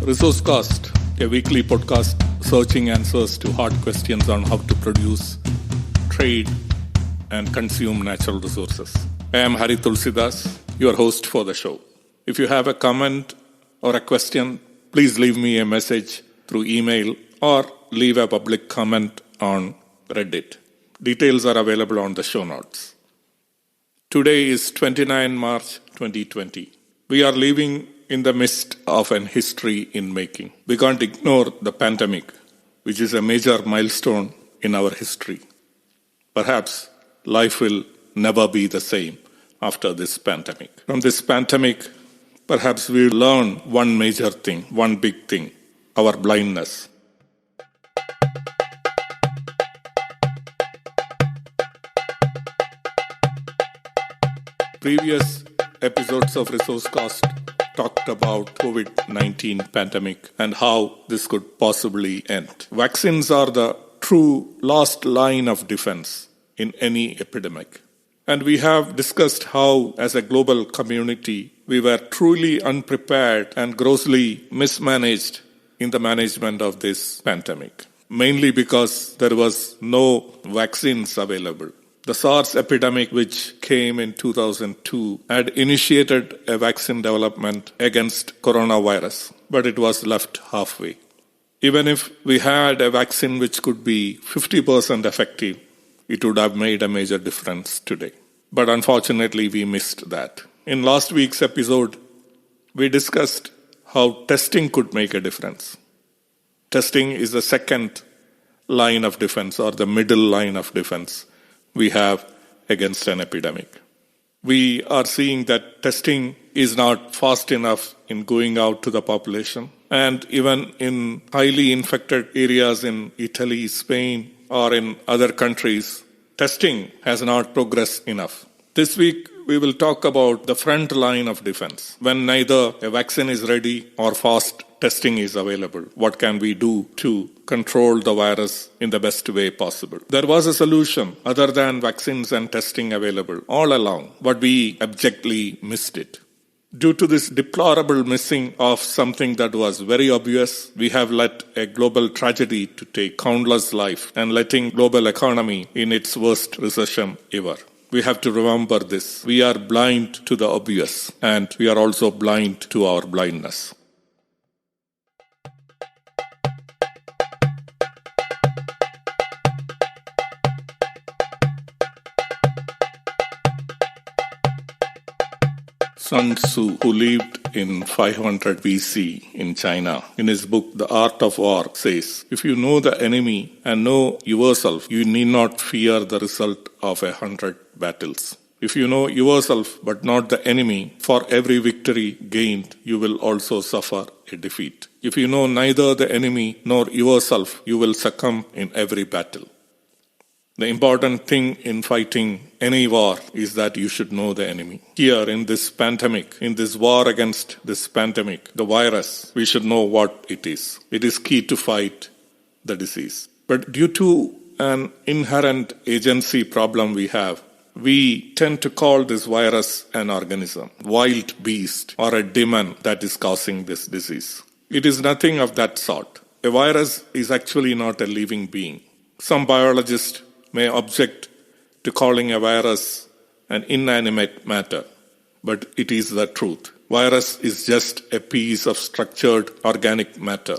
ResourceCast, a weekly podcast searching answers to hard questions on how to produce, trade, and consume natural resources. I am Hari Tulsidas, your host for the show. If you have a comment or a question, please leave me a message through email or leave a public comment on Reddit. Details are available on the show notes. Today is 29 March 2020. We are living in the midst of an history in making. We can't ignore the pandemic, which is a major milestone in our history. Perhaps life will never be the same after this pandemic. From this pandemic, perhaps we will learn one major thing, one big thing, our blindness. Previous episodes of ResourceCast talked about COVID-19 pandemic and how this could possibly end. Vaccines are the true last line of defense in any epidemic. And we have discussed how, as a global community, we were truly unprepared and grossly mismanaged in the management of this pandemic, mainly because there was no vaccines available. The SARS epidemic, which came in 2002, had initiated a vaccine development against coronavirus, but it was left halfway. Even if we had a vaccine which could be 50% effective, it would have made a major difference today. But unfortunately, we missed that. In last week's episode, we discussed how testing could make a difference. Testing is the second line of defense, or the middle line of defense we have against an epidemic. We are seeing that testing is not fast enough in going out to the population. And even in highly infected areas in Italy, Spain, or in other countries, testing has not progressed enough. This week, we will talk about the front line of defense. When neither a vaccine is ready or fast testing is available, what can we do to control the virus in the best way possible? There was a solution other than vaccines and testing available all along, but we abjectly missed it. Due to this deplorable missing of something that was very obvious, we have let a global tragedy to take countless lives and letting global economy in its worst recession ever. We have to remember this. We are blind to the obvious, and we are also blind to our blindness. Sun Tzu, who lived in 500 BC in China, in his book The Art of War, says, if you know the enemy and know yourself, you need not fear the result of 100 battles. If you know yourself but not the enemy, for every victory gained, you will also suffer a defeat. If you know neither the enemy nor yourself, you will succumb in every battle. The important thing in fighting any war is that you should know the enemy. Here in this pandemic, in this war against this pandemic, the virus, we should know what it is. It is key to fight the disease. But due to an inherent agency problem we tend to call this virus an organism, wild beast, or a demon that is causing this disease. It is nothing of that sort. A virus is actually not a living being. Some biologists may object to calling a virus an inanimate matter, but it is the truth. Virus is just a piece of structured organic matter.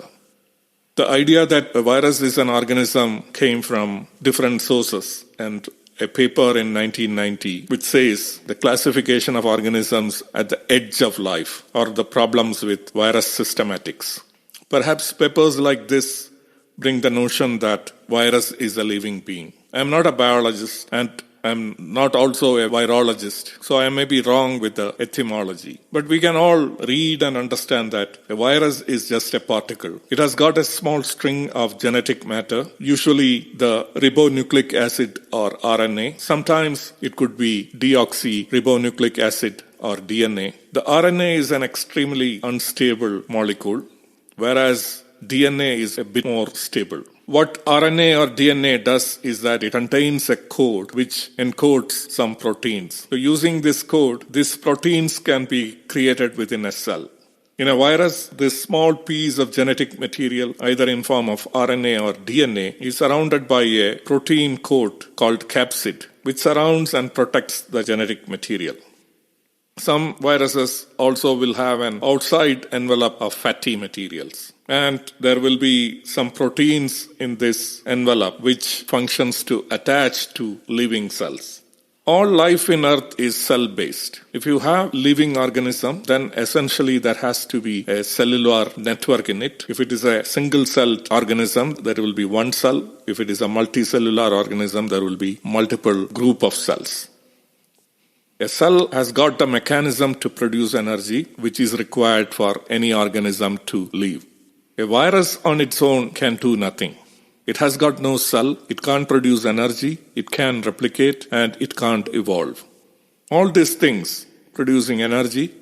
The idea that a virus is an organism came from different sources, and a paper in 1990 which says the classification of organisms at the edge of life or the problems with virus systematics. Perhaps papers like this bring the notion that virus is a living being. I am not a biologist and I am not also a virologist, so I may be wrong with the etymology. But we can all read and understand that a virus is just a particle. It has got a small string of genetic matter, usually the ribonucleic acid or RNA. Sometimes it could be deoxyribonucleic acid or DNA. The RNA is an extremely unstable molecule, whereas DNA is a bit more stable. What RNA or DNA does is that it contains a code which encodes some proteins. So using this code, these proteins can be created within a cell. In a virus, this small piece of genetic material, either in form of RNA or DNA, is surrounded by a protein coat called capsid, which surrounds and protects the genetic material. Some viruses also will have an outside envelope of fatty materials. And there will be some proteins in this envelope which functions to attach to living cells. All life in Earth is cell-based. If you have living organism, then essentially there has to be a cellular network in it. If it is a single-celled organism, there will be one cell. If it is a multicellular organism, there will be multiple group of cells. A cell has got the mechanism to produce energy, which is required for any organism to live. A virus on its own can do nothing. It has got no cell, it can't produce energy, it can replicate, and it can't evolve. All these things, producing energy,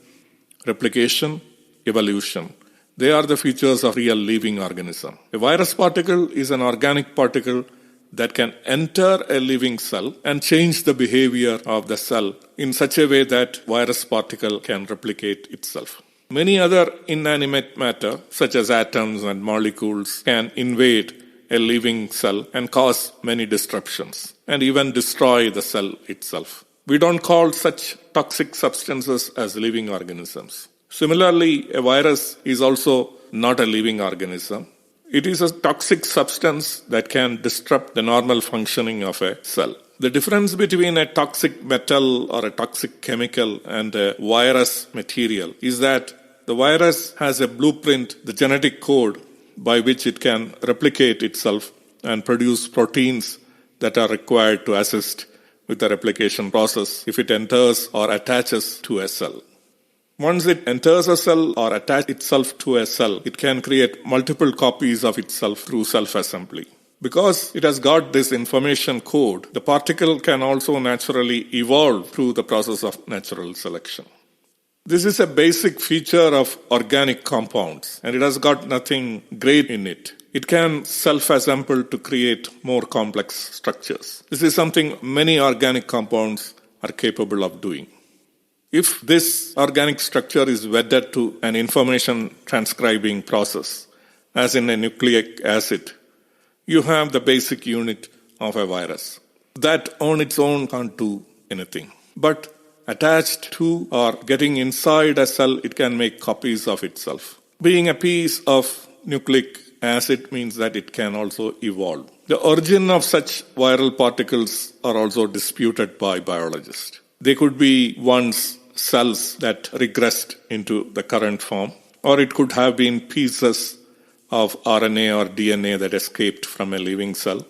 replication, evolution, they are the features of real living organism. A virus particle is an organic particle that can enter a living cell and change the behavior of the cell in such a way that virus particle can replicate itself. Many other inanimate matter, such as atoms and molecules, can invade a living cell and cause many disruptions and even destroy the cell itself. We don't call such toxic substances as living organisms. Similarly, a virus is also not a living organism. It is a toxic substance that can disrupt the normal functioning of a cell. The difference between a toxic metal or a toxic chemical and a virus material is that the virus has a blueprint, the genetic code, by which it can replicate itself and produce proteins that are required to assist with the replication process if it enters or attaches to a cell. Once it enters a cell or attaches itself to a cell, it can create multiple copies of itself through self-assembly. Because it has got this information code, the particle can also naturally evolve through the process of natural selection. This is a basic feature of organic compounds, and it has got nothing great in it. It can self-assemble to create more complex structures. This is something many organic compounds are capable of doing. If this organic structure is wedded to an information transcribing process, as in a nucleic acid, you have the basic unit of a virus. That on its own can't do anything. But attached to or getting inside a cell, it can make copies of itself. Being a piece of nucleic acid means that it can also evolve. The origin of such viral particles are also disputed by biologists. They could be once cells that regressed into the current form, or it could have been pieces of RNA or DNA that escaped from a living cell,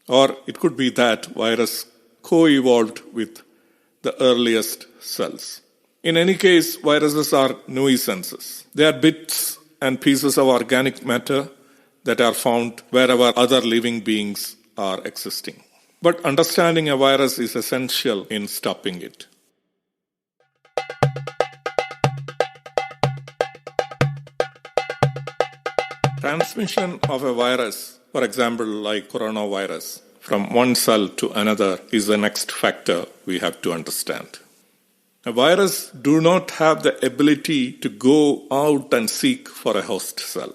or it could be that virus co-evolved with the earliest cells. In any case, viruses are nuisances. They are bits and pieces of organic matter that are found wherever other living beings are existing. But understanding a virus is essential in stopping it. Transmission of a virus, for example, like coronavirus, from one cell to another is the next factor we have to understand. A virus do not have the ability to go out and seek for a host cell.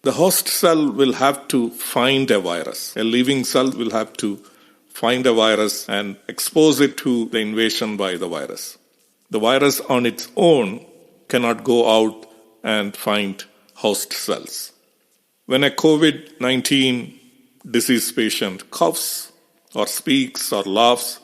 The host cell will have to find a virus. A living cell will have to find a virus and expose it to the invasion by the virus. The virus on its own cannot go out and find host cells. When a COVID-19 disease patient coughs or speaks or laughs,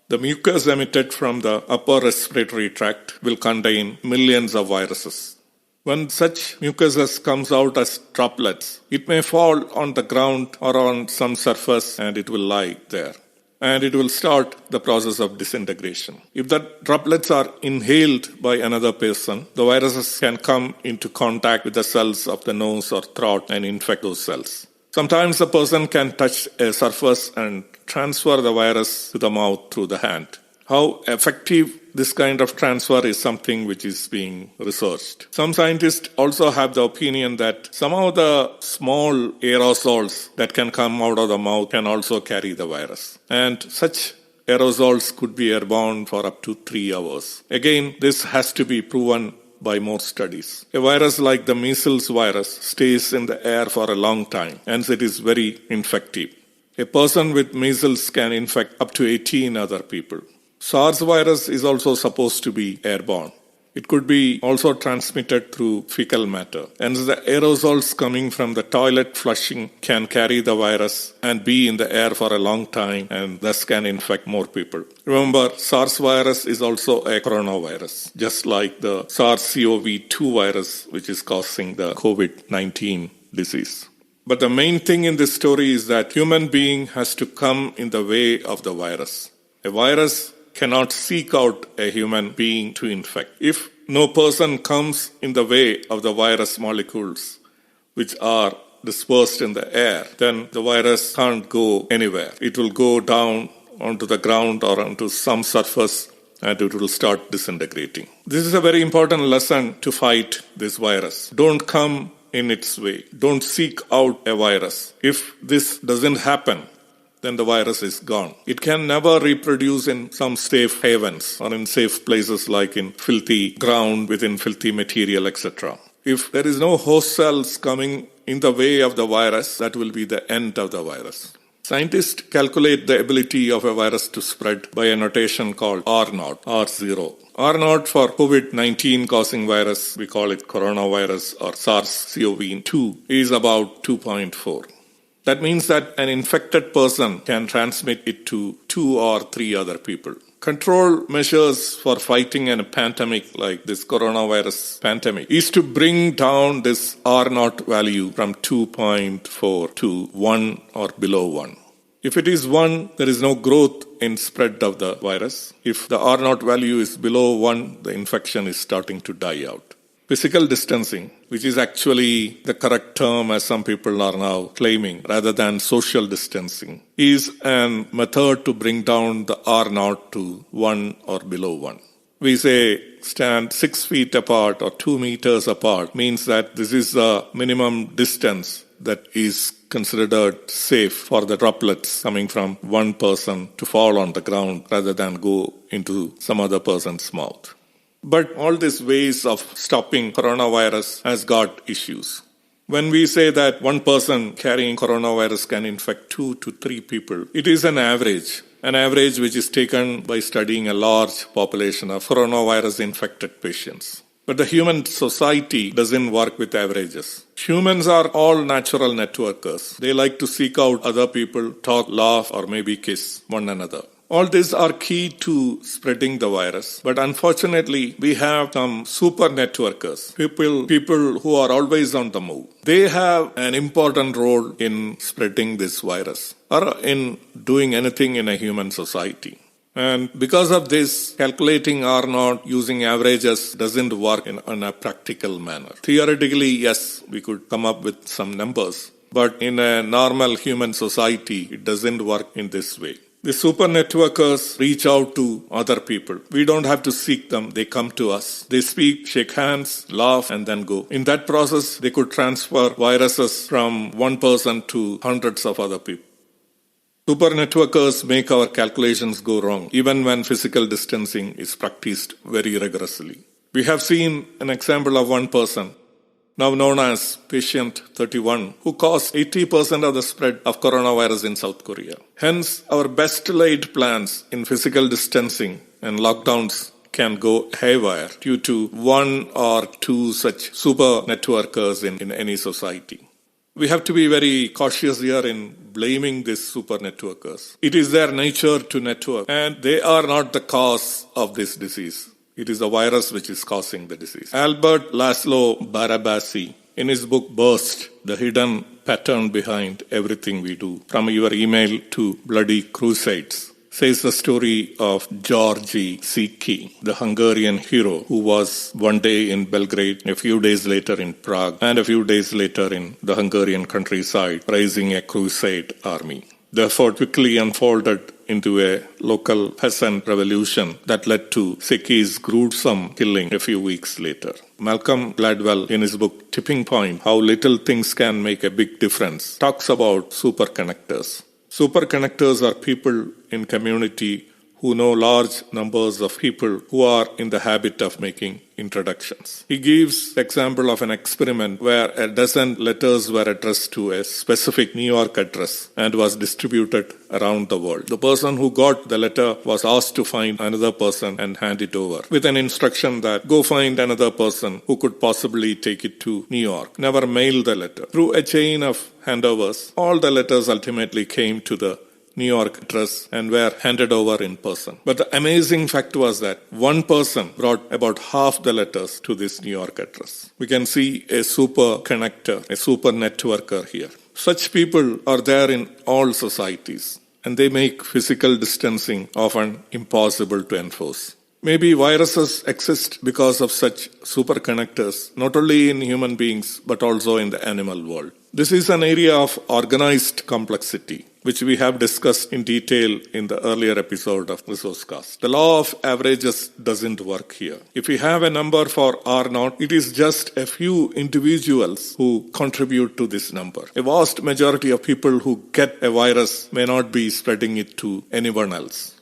the mucus emitted from the upper respiratory tract will contain millions of viruses. When such mucus comes out as droplets, it may fall on the ground or on some surface and it will lie there. And it will start the process of disintegration. If the droplets are inhaled by another person, the viruses can come into contact with the cells of the nose or throat and infect those cells. Sometimes the person can touch a surface and transfer the virus to the mouth through the hand. How effective this kind of transfer is something which is being researched. Some scientists also have the opinion that some of the small aerosols that can come out of the mouth can also carry the virus. And such aerosols could be airborne for up to 3 hours. Again, this has to be proven by more studies. A virus like the measles virus stays in the air for a long time, hence it is very infective. A person with measles can infect up to 18 other people. SARS virus is also supposed to be airborne. It could be also transmitted through fecal matter. Hence, the aerosols coming from the toilet flushing can carry the virus and be in the air for a long time and thus can infect more people. Remember, SARS virus is also a coronavirus, just like the SARS-CoV-2 virus, which is causing the COVID-19 disease. But the main thing in this story is that human being has to come in the way of the virus. A virus cannot seek out a human being to infect. If no person comes in the way of the virus molecules, which are dispersed in the air, then the virus can't go anywhere. It will go down onto the ground or onto some surface and it will start disintegrating. This is a very important lesson to fight this virus. Don't come in its way. Don't seek out a virus. If this doesn't happen, then the virus is gone. It can never reproduce in some safe havens or in safe places like in filthy ground within filthy material, etc. If there is no host cells coming in the way of the virus, that will be the end of the virus. Scientists calculate the ability of a virus to spread by a notation called R0, R0. R0 for COVID-19 causing virus, we call it coronavirus or SARS-CoV-2, is about 2.4. That means that an infected person can transmit it to 2 or 3 other people. Control measures for fighting a pandemic like this coronavirus pandemic is to bring down this R0 value from 2.4 to 1 or below 1. If it is 1, there is no growth in spread of the virus. If the R0 value is below 1, the infection is starting to die out. Physical distancing, which is actually the correct term as some people are now claiming, rather than social distancing, is a method to bring down the R0 to 1 or below 1. We say stand 6 feet apart or 2 meters apart means that this is the minimum distance that is considered safe for the droplets coming from one person to fall on the ground rather than go into some other person's mouth. But all these ways of stopping coronavirus has got issues. When we say that one person carrying coronavirus can infect 2 to 3 people, it is an average which is taken by studying a large population of coronavirus infected patients. But the human society doesn't work with averages. Humans are all natural networkers. They like to seek out other people, talk, laugh, or maybe kiss one another. All these are key to spreading the virus. But unfortunately, we have some super networkers, people who are always on the move. They have an important role in spreading this virus or in doing anything in a human society. And because of this, calculating R0 using averages doesn't work in a practical manner. Theoretically, yes, we could come up with some numbers. But in a normal human society, it doesn't work in this way. The super networkers reach out to other people. We don't have to seek them. They come to us. They speak, shake hands, laugh, and then go. In that process, they could transfer viruses from one person to hundreds of other people. Super networkers make our calculations go wrong, even when physical distancing is practiced very rigorously. We have seen an example of one person, now known as patient 31, who caused 80% of the spread of coronavirus in South Korea. Hence, our best laid plans in physical distancing and lockdowns can go haywire due to 1 or 2 such super networkers in any society. We have to be very cautious here in blaming these super networkers. It is their nature to network, and they are not the cause of this disease. It is the virus which is causing the disease. Albert Laszlo Barabasi, in his book Burst, The Hidden Pattern Behind Everything We Do, From Your Email to Bloody Crusades, says the story of Georgi Siki, the Hungarian hero who was one day in Belgrade, a few days later in Prague, and a few days later in the Hungarian countryside, raising a crusade army. The effort quickly unfolded into a local peasant revolution that led to Siki's gruesome killing a few weeks later. Malcolm Gladwell, in his book Tipping Point, How Little Things Can Make a Big Difference, talks about superconnectors. Superconnectors are people in community who know large numbers of people who are in the habit of making introductions. He gives the example of an experiment where a dozen letters were addressed to a specific New York address and was distributed around the world. The person who got the letter was asked to find another person and hand it over with an instruction that go find another person who could possibly take it to New York. Never mail the letter. Through a chain of handovers, all the letters ultimately came to the New York address and were handed over in person. But the amazing fact was that one person brought about half the letters to this New York address. We can see a super connector, a super networker here. Such people are there in all societies, and they make physical distancing often impossible to enforce. Maybe viruses exist because of such super connectors, not only in human beings, but also in the animal world. This is an area of organized complexity, which we have discussed in detail in the earlier episode of ResourceCast. The law of averages doesn't work here. If we have a number for R0, it is just a few individuals who contribute to this number. A vast majority of people who get a virus may not be spreading it to anyone else.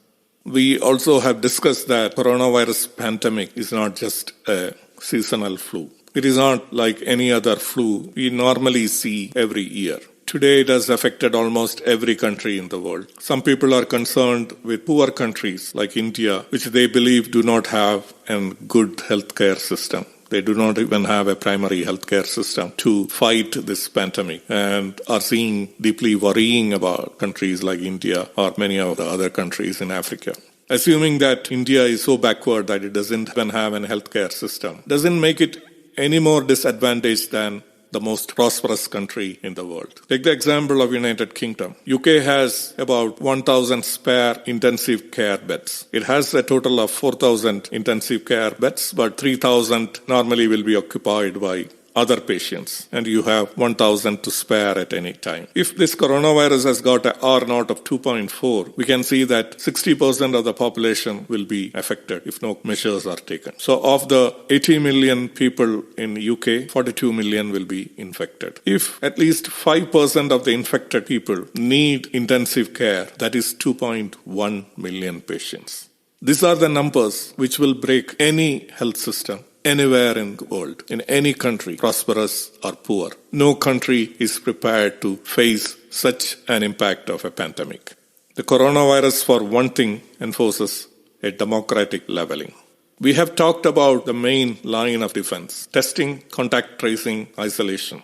We also have discussed that coronavirus pandemic is not just a seasonal flu. It is not like any other flu we normally see every year. Today it has affected almost every country in the world. Some people are concerned with poor countries like India, which they believe do not have a good healthcare system. They do not even have a primary healthcare system to fight this pandemic and are deeply worrying about countries like India or many of the other countries in Africa. Assuming that India is so backward that it doesn't even have a healthcare system, doesn't make it any more disadvantaged than the most prosperous country in the world. Take the example of United Kingdom. UK has about 1,000 spare intensive care beds. It has a total of 4,000 intensive care beds, but 3,000 normally will be occupied by other patients, and you have 1,000 to spare at any time. If this coronavirus has got a R0 of 2.4, we can see that 60% of the population will be affected if no measures are taken. So of the 80 million people in UK, 42 million will be infected. If at least 5% of the infected people need intensive care, that is 2.1 million patients. These are the numbers which will break any health system anywhere in the world, in any country, prosperous or poor. No country is prepared to face such an impact of a pandemic. The coronavirus, for one thing, enforces a democratic leveling. We have talked about the main line of defense: testing, contact tracing, isolation.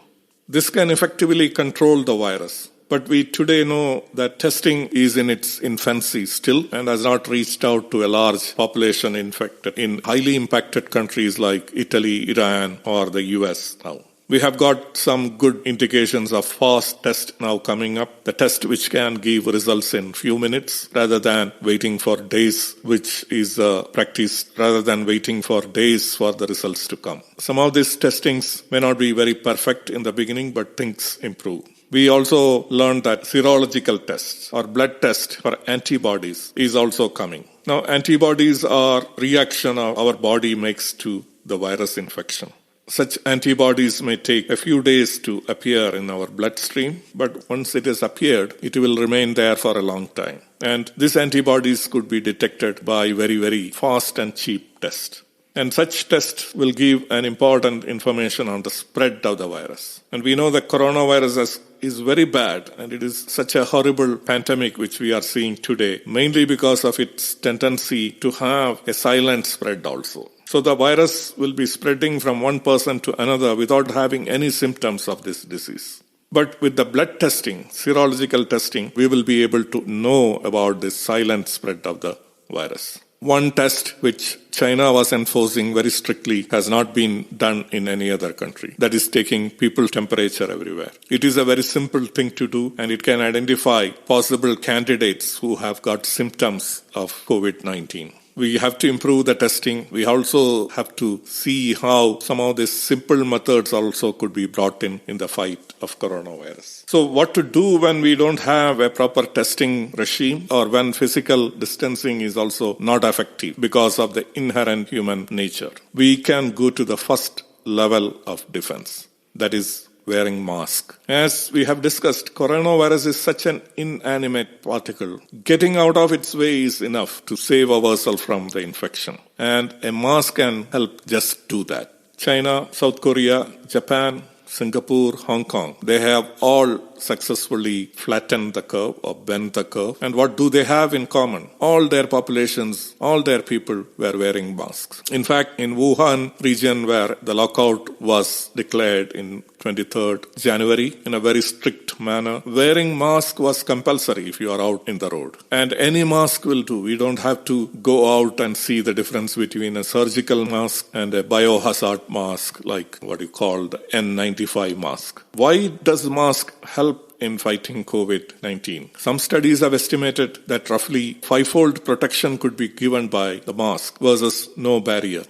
This can effectively control the virus. But we today know that testing is in its infancy still and has not reached out to a large population infected in highly impacted countries like Italy, Iran, or the US now. We have got some good indications of fast test now coming up, the test which can give results in few minutes rather than waiting for days, which is practice rather than waiting for days for the results to come. Some of these testings may not be very perfect in the beginning, but things improve. We also learned that serological tests or blood test for antibodies is also coming. Now, antibodies are reaction our body makes to the virus infection. Such antibodies may take a few days to appear in our bloodstream, but once it has appeared, it will remain there for a long time. And these antibodies could be detected by very, very fast and cheap tests. And such tests will give an important information on the spread of the virus. And we know that coronavirus is very bad, and it is such a horrible pandemic which we are seeing today, mainly because of its tendency to have a silent spread also. So the virus will be spreading from one person to another without having any symptoms of this disease. But with the blood testing, serological testing, we will be able to know about this silent spread of the virus. One test which China was enforcing very strictly has not been done in any other country. That is taking people's temperature everywhere. It is a very simple thing to do, and it can identify possible candidates who have got symptoms of COVID-19. We have to improve the testing. We also have to see how some of these simple methods also could be brought in the fight of coronavirus. So what to do when we don't have a proper testing regime or when physical distancing is also not effective because of the inherent human nature? We can go to the first level of defense. That is wearing mask. As we have discussed, coronavirus is such an inanimate particle. Getting out of its way is enough to save ourselves from the infection. And a mask can help just do that. China, South Korea, Japan, Singapore, Hong Kong, they have all successfully flattened the curve or bent the curve. And what do they have in common? All their populations, all their people were wearing masks. In fact, in Wuhan region where the lockout was declared in 23rd January in a very strict manner, wearing mask was compulsory if you are out in the road. And any mask will do. We don't have to go out and see the difference between a surgical mask and a biohazard mask like what you call the N95 mask. Why does mask help in fighting COVID-19? Some studies have estimated that roughly fivefold protection could be given by the mask versus no barrier.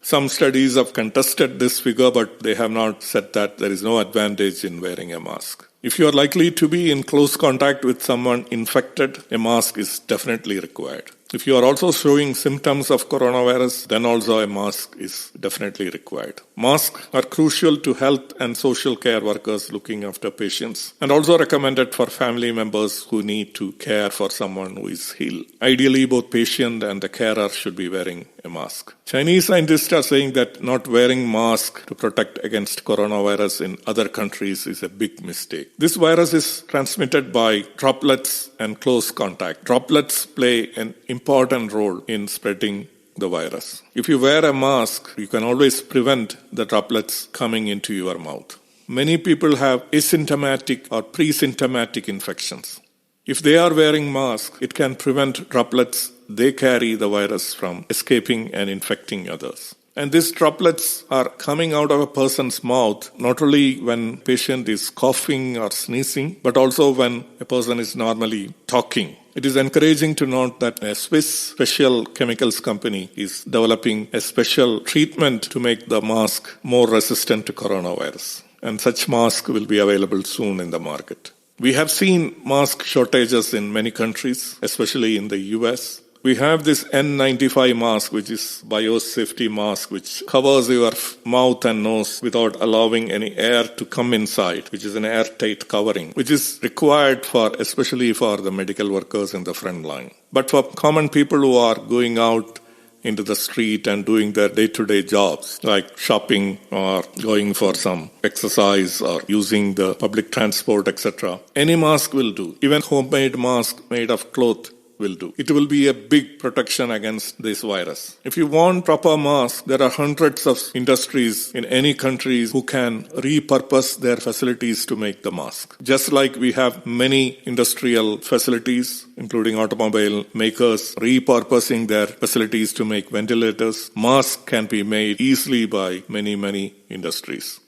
Some studies have contested this figure, but they have not said that there is no advantage in wearing a mask. If you are likely to be in close contact with someone infected, a mask is definitely required. If you are also showing symptoms of coronavirus, then also a mask is definitely required. Masks are crucial to health and social care workers looking after patients and also recommended for family members who need to care for someone who is ill. Ideally, both patient and the carer should be wearing a mask. Chinese scientists are saying that not wearing mask to protect against coronavirus in other countries is a big mistake. This virus is transmitted by droplets and close contact. Droplets play an important role in spreading the virus. If you wear a mask, you can always prevent the droplets coming into your mouth. Many people have asymptomatic or pre-symptomatic infections. If they are wearing masks, it can prevent droplets they carry the virus from escaping and infecting others. And these droplets are coming out of a person's mouth not only when patient is coughing or sneezing, but also when a person is normally talking. It is encouraging to note that a Swiss special chemicals company is developing a special treatment to make the mask more resistant to coronavirus. And such mask will be available soon in the market. We have seen mask shortages in many countries, especially in the US. We have this N95 mask, which is biosafety mask, which covers your mouth and nose without allowing any air to come inside, which is an airtight covering, which is required especially for the medical workers in the front line. But for common people who are going out into the street and doing their day-to-day jobs, like shopping or going for some exercise or using the public transport, etc., any mask will do. Even homemade mask made of cloth will do. It will be a big protection against this virus. If you want proper masks, there are hundreds of industries in any countries who can repurpose their facilities to make the mask. Just like we have many industrial facilities, including automobile makers, repurposing their facilities to make ventilators, masks can be made easily by many industries.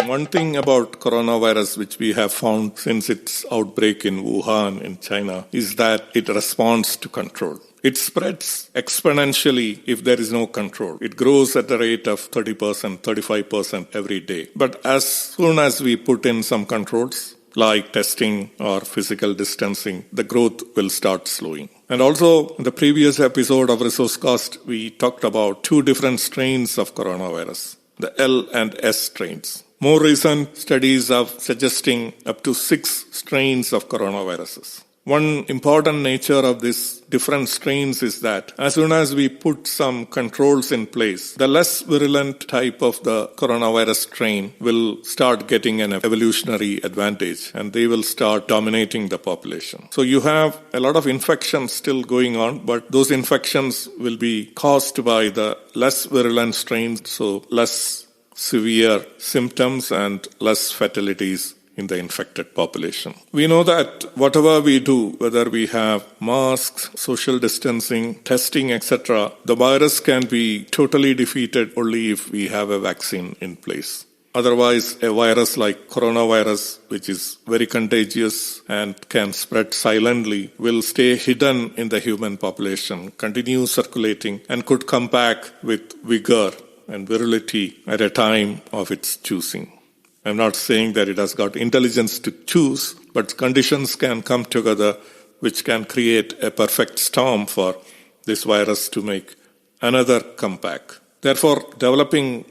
One thing about coronavirus which we have found since its outbreak in Wuhan in China is that it responds to control. It spreads exponentially if there is no control. It grows at the rate of 30%, 35% every day. But as soon as we put in some controls, like testing or physical distancing, the growth will start slowing. And also, in the previous episode of ResourceCast, we talked about two different strains of coronavirus, the L and S strains. More recent studies are suggesting up to 6 strains of coronaviruses. One important nature of these different strains is that as soon as we put some controls in place, the less virulent type of the coronavirus strain will start getting an evolutionary advantage and they will start dominating the population. So you have a lot of infections still going on, but those infections will be caused by the less virulent strains, so less severe symptoms and less fatalities in the infected population. We know that whatever we do, whether we have masks, social distancing, testing, etc., the virus can be totally defeated only if we have a vaccine in place. Otherwise, a virus like coronavirus, which is very contagious and can spread silently, will stay hidden in the human population, continue circulating, and could come back with vigor and virility at a time of its choosing. I'm not saying that it has got intelligence to choose, but conditions can come together which can create a perfect storm for this virus to make another comeback. Therefore, developing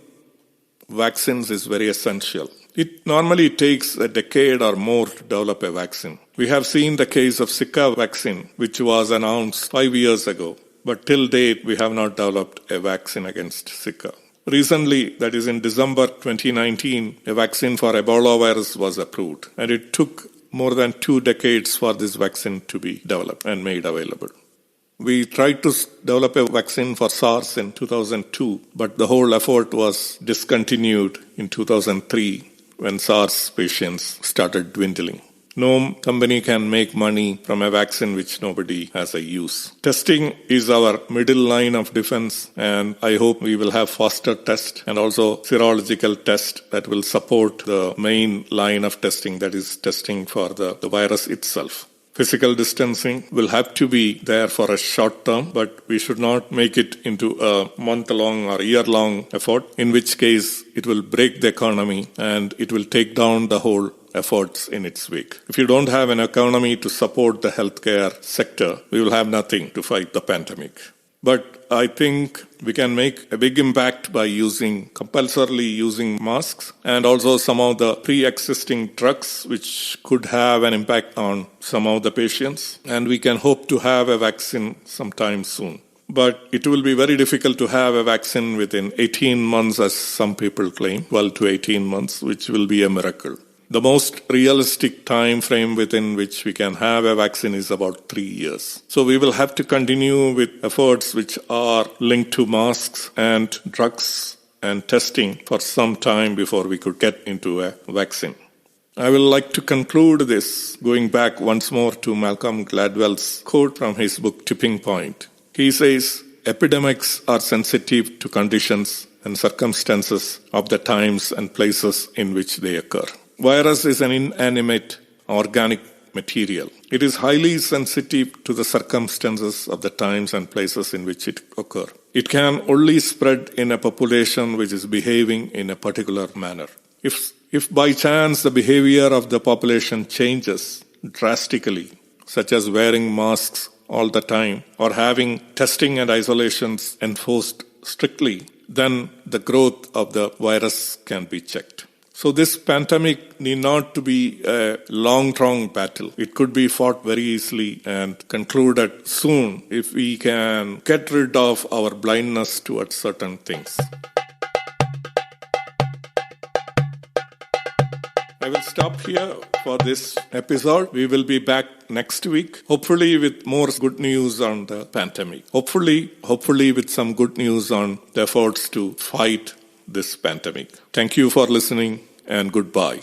vaccines is very essential. It normally takes a decade or more to develop a vaccine. We have seen the case of Zika vaccine, which was announced 5 years ago, but till date we have not developed a vaccine against Zika. Recently, that is in December 2019, a vaccine for Ebola virus was approved, and it took more than 2 decades for this vaccine to be developed and made available. We tried to develop a vaccine for SARS in 2002, but the whole effort was discontinued in 2003 when SARS patients started dwindling. No company can make money from a vaccine which nobody has a use. Testing is our middle line of defense, and I hope we will have faster tests and also serological tests that will support the main line of testing, that is testing for the virus itself. Physical distancing will have to be there for a short term, but we should not make it into a month-long or year-long effort, in which case it will break the economy and it will take down the whole efforts in its wake. If you don't have an economy to support the healthcare sector, we will have nothing to fight the pandemic. But I think we can make a big impact by compulsorily using masks and also some of the pre-existing drugs which could have an impact on some of the patients. And we can hope to have a vaccine sometime soon. But it will be very difficult to have a vaccine within 18 months, as some people claim, 12 to 18 months, which will be a miracle. The most realistic time frame within which we can have a vaccine is about 3 years. So we will have to continue with efforts which are linked to masks and drugs and testing for some time before we could get into a vaccine. I will like to conclude this going back once more to Malcolm Gladwell's quote from his book Tipping Point. He says, "Epidemics are sensitive to conditions and circumstances of the times and places in which they occur." Virus is an inanimate organic material. It is highly sensitive to the circumstances of the times and places in which it occurs. It can only spread in a population which is behaving in a particular manner. If by chance the behavior of the population changes drastically, such as wearing masks all the time or having testing and isolations enforced strictly, then the growth of the virus can be checked. So this pandemic need not to be a long-term battle. It could be fought very easily and concluded soon if we can get rid of our blindness towards certain things. I will stop here for this episode. We will be back next week, hopefully with more good news on the pandemic. Hopefully with some good news on the efforts to fight this pandemic. Thank you for listening and goodbye.